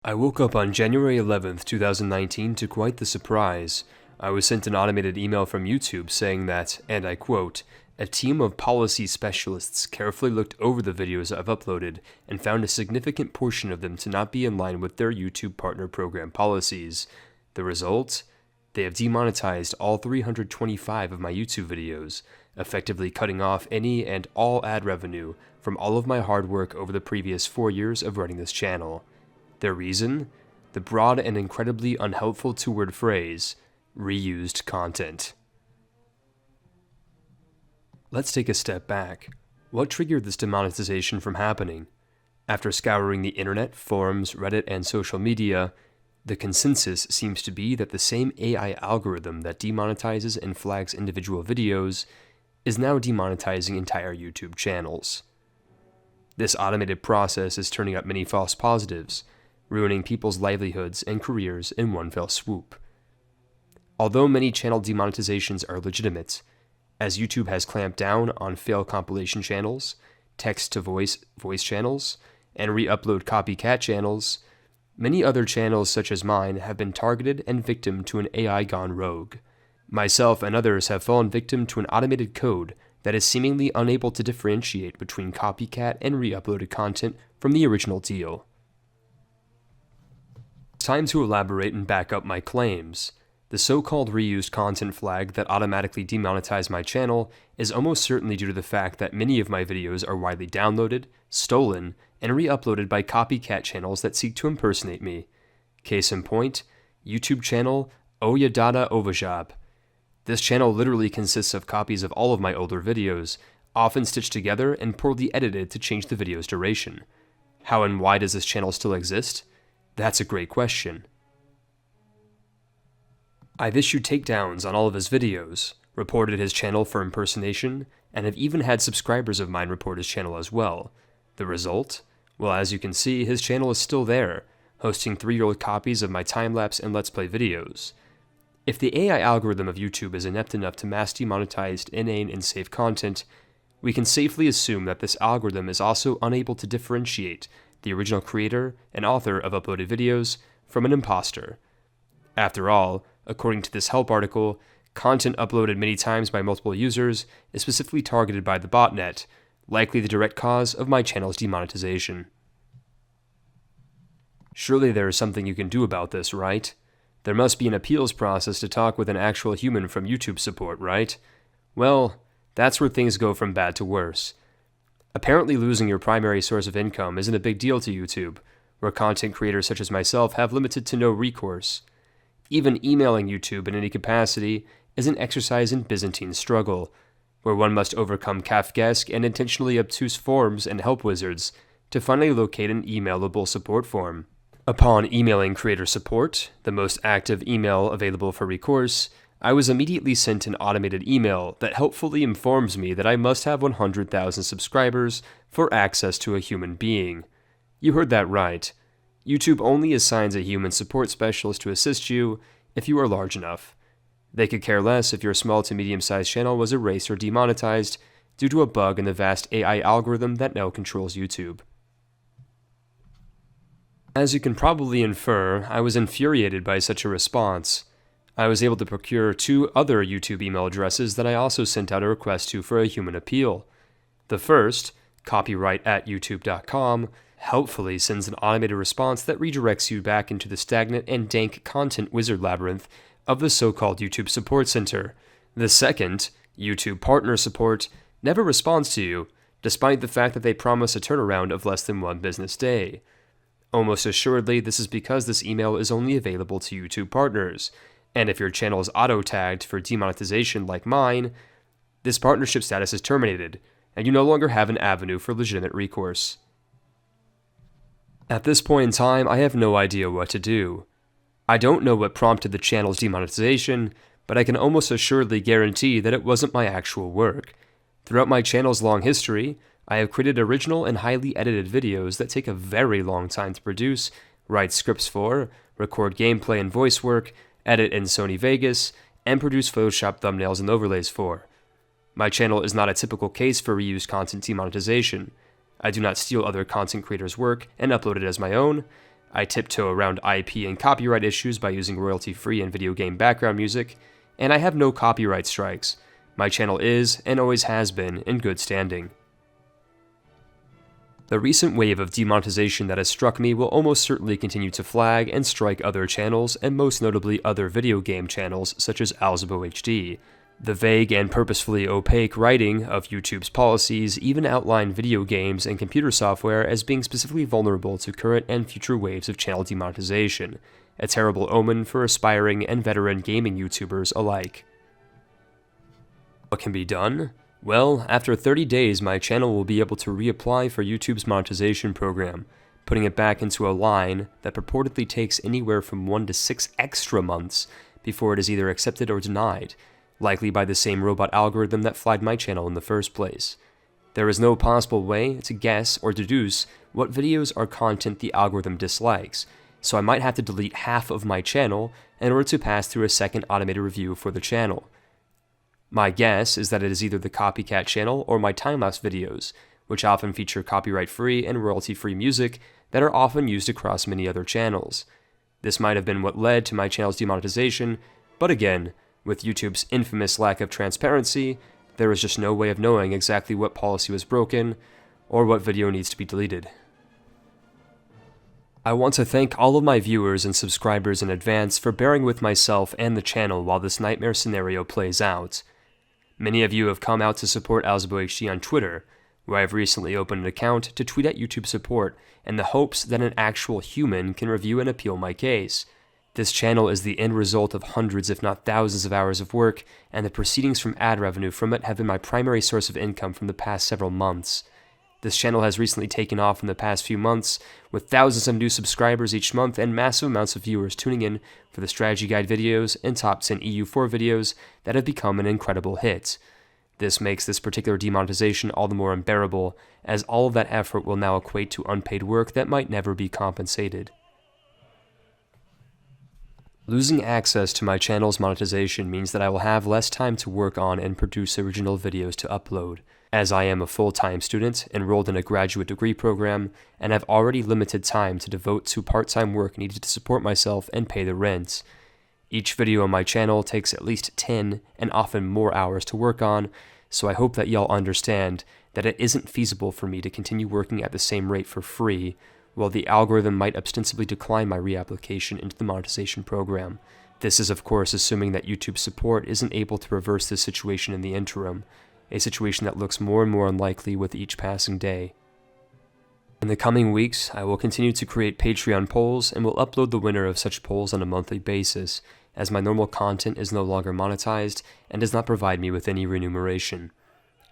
I woke up on January 11th, 2019 to quite the surprise. I was sent an automated email from YouTube saying that, and I quote, "A team of policy specialists carefully looked over the videos I've uploaded and found a significant portion of them to not be in line with their YouTube partner program policies. The result? They have demonetized all 325 of my YouTube videos, effectively cutting off any and all ad revenue from all of my hard work over the previous 4 years of running this channel. Their reason? The broad and incredibly unhelpful two-word phrase, reused content." Let's take a step back. What triggered this demonetization from happening? After scouring the internet, forums, Reddit, and social media, the consensus seems to be that the same AI algorithm that demonetizes and flags individual videos is now demonetizing entire YouTube channels. This automated process is turning up many false positives, ruining people's livelihoods and careers in one fell swoop. Although many channel demonetizations are legitimate, as YouTube has clamped down on fail compilation channels, text-to-voice channels, and re-upload copycat channels, many other channels such as mine have been targeted and victim to an AI gone rogue. Myself and others have fallen victim to an automated code that is seemingly unable to differentiate between copycat and re-uploaded content from the original deal. Time to elaborate and back up my claims. The so-called reused content flag that automatically demonetized my channel is almost certainly due to the fact that many of my videos are widely downloaded, stolen, and re-uploaded by copycat channels that seek to impersonate me. Case in point, YouTube channel Oyadada Ovajab. This channel literally consists of copies of all of my older videos, often stitched together and poorly edited to change the video's duration. How and why does this channel still exist? That's a great question. I've issued takedowns on all of his videos, reported his channel for impersonation, and have even had subscribers of mine report his channel as well. The result? Well, as you can see, his channel is still there, hosting 3-year-old copies of my time-lapse and Let's Play videos. If the AI algorithm of YouTube is inept enough to mass demonetize inane and safe content, we can safely assume that this algorithm is also unable to differentiate the original creator and author of uploaded videos from an imposter. After all, according to this help article, content uploaded many times by multiple users is specifically targeted by the botnet, likely the direct cause of my channel's demonetization. Surely there is something you can do about this, right? There must be an appeals process to talk with an actual human from YouTube support, right? Well, that's where things go from bad to worse. Apparently losing your primary source of income isn't a big deal to YouTube, where content creators such as myself have limited to no recourse. Even emailing YouTube in any capacity is an exercise in Byzantine struggle, where one must overcome Kafkaesque and intentionally obtuse forms and help wizards to finally locate an emailable support form. Upon emailing creator support, the most active email available for recourse, I was immediately sent an automated email that helpfully informs me that I must have 100,000 subscribers for access to a human being. You heard that right. YouTube only assigns a human support specialist to assist you if you are large enough. They could care less if your small to medium-sized channel was erased or demonetized due to a bug in the vast AI algorithm that now controls YouTube. As you can probably infer, I was infuriated by such a response. I was able to procure 2 other YouTube email addresses that I also sent out a request to for a human appeal. The first, copyright@youtube.com, helpfully sends an automated response that redirects you back into the stagnant and dank content wizard labyrinth of the so-called YouTube Support Center. The second, YouTube Partner Support, never responds to you, despite the fact that they promise a turnaround of less than 1 business day. Almost assuredly, this is because this email is only available to YouTube partners, and if your channel is auto-tagged for demonetization like mine, this partnership status is terminated, and you no longer have an avenue for legitimate recourse. At this point in time, I have no idea what to do. I don't know what prompted the channel's demonetization, but I can almost assuredly guarantee that it wasn't my actual work. Throughout my channel's long history, I have created original and highly edited videos that take a very long time to produce, write scripts for, record gameplay and voice work, edit in Sony Vegas, and produce Photoshop thumbnails and overlays for. My channel is not a typical case for reused content demonetization. I do not steal other content creators' work and upload it as my own. I tiptoe around IP and copyright issues by using royalty-free and video game background music, and I have no copyright strikes. My channel is, and always has been, in good standing. The recent wave of demonetization that has struck me will almost certainly continue to flag and strike other channels, and most notably other video game channels such as AlzaboHD. The vague and purposefully opaque writing of YouTube's policies even outline video games and computer software as being specifically vulnerable to current and future waves of channel demonetization, a terrible omen for aspiring and veteran gaming YouTubers alike. What can be done? Well, after 30 days, my channel will be able to reapply for YouTube's monetization program, putting it back into a line that purportedly takes anywhere from 1 to 6 extra months before it is either accepted or denied, likely by the same robot algorithm that flagged my channel in the first place. There is no possible way to guess or deduce what videos or content the algorithm dislikes, so I might have to delete half of my channel in order to pass through a second automated review for the channel. My guess is that it is either the copycat channel or my time-lapse videos, which often feature copyright-free and royalty-free music that are often used across many other channels. This might have been what led to my channel's demonetization, but again, with YouTube's infamous lack of transparency, there is just no way of knowing exactly what policy was broken or what video needs to be deleted. I want to thank all of my viewers and subscribers in advance for bearing with myself and the channel while this nightmare scenario plays out. Many of you have come out to support AlzaboHD on Twitter, where I've recently opened an account to tweet at YouTube support in the hopes that an actual human can review and appeal my case. This channel is the end result of hundreds if not thousands of hours of work, and the proceedings from ad revenue from it have been my primary source of income from the past several months. This channel has recently taken off in the past few months, with thousands of new subscribers each month and massive amounts of viewers tuning in for the strategy guide videos and top 10 EU4 videos that have become an incredible hit. This makes this particular demonetization all the more unbearable, as all of that effort will now equate to unpaid work that might never be compensated. Losing access to my channel's monetization means that I will have less time to work on and produce original videos to upload, as I am a full-time student enrolled in a graduate degree program and have already limited time to devote to part-time work needed to support myself and pay the rent. Each video on my channel takes at least 10 and often more hours to work on, so I hope that y'all understand that it isn't feasible for me to continue working at the same rate for free, while the algorithm might ostensibly decline my reapplication into the monetization program. This is of course assuming that YouTube support isn't able to reverse this situation in the interim, a situation that looks more and more unlikely with each passing day. In the coming weeks, I will continue to create Patreon polls and will upload the winner of such polls on a monthly basis, as my normal content is no longer monetized and does not provide me with any remuneration.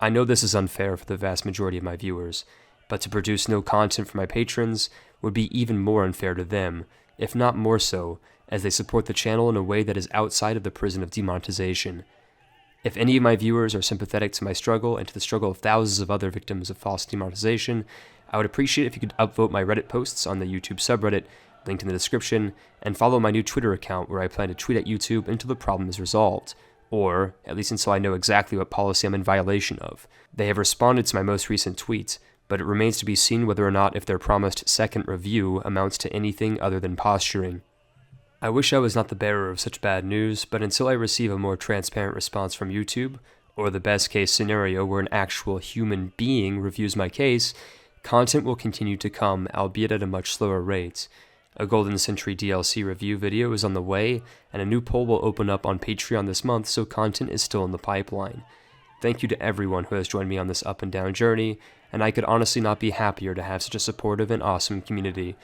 I know this is unfair for the vast majority of my viewers, but to produce no content for my patrons would be even more unfair to them, if not more so, as they support the channel in a way that is outside of the prison of demonetization. If any of my viewers are sympathetic to my struggle and to the struggle of thousands of other victims of false demonetization, I would appreciate if you could upvote my Reddit posts on the YouTube subreddit, linked in the description, and follow my new Twitter account where I plan to tweet at YouTube until the problem is resolved, or at least until I know exactly what policy I'm in violation of. They have responded to my most recent tweet, but it remains to be seen whether or not if their promised second review amounts to anything other than posturing. I wish I was not the bearer of such bad news, but until I receive a more transparent response from YouTube, or the best case scenario where an actual human being reviews my case, content will continue to come, albeit at a much slower rate. A Golden Century DLC review video is on the way, and a new poll will open up on Patreon this month, so content is still in the pipeline. Thank you to everyone who has joined me on this up and down journey, and I could honestly not be happier to have such a supportive and awesome community.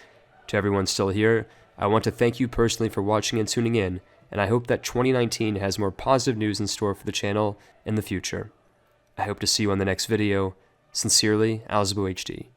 To everyone still here, I want to thank you personally for watching and tuning in, and I hope that 2019 has more positive news in store for the channel in the future. I hope to see you on the next video. Sincerely, AlzaboHD.